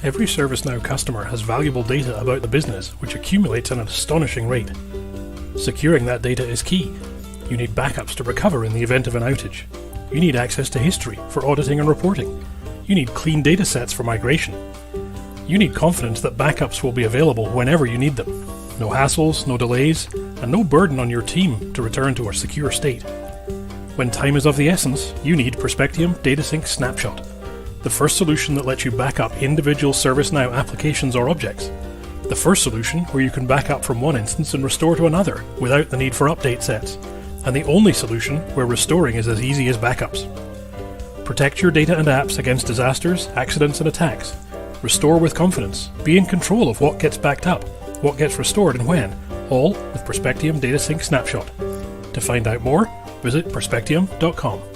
Every ServiceNow customer has valuable data about the business which accumulates at an astonishing rate. Securing that data is key. You need backups to recover in the event of an outage. You need access to history for auditing and reporting. You need clean data sets for migration. You need confidence that backups will be available whenever you need them. No hassles, no delays, and no burden on your team to return to a secure state. When time is of the essence, you need Perspectium DataSync Snapshot, the first solution that lets you back up individual ServiceNow applications or objects. The first solution where you can back up from one instance and restore to another without the need for update sets. And the only solution where restoring is as easy as backups. Protect your data and apps against disasters, accidents and attacks. Restore with confidence. Be in control of what gets backed up, what gets restored and when, all with Perspectium DataSync Snapshot. To find out more, visit perspectium.com.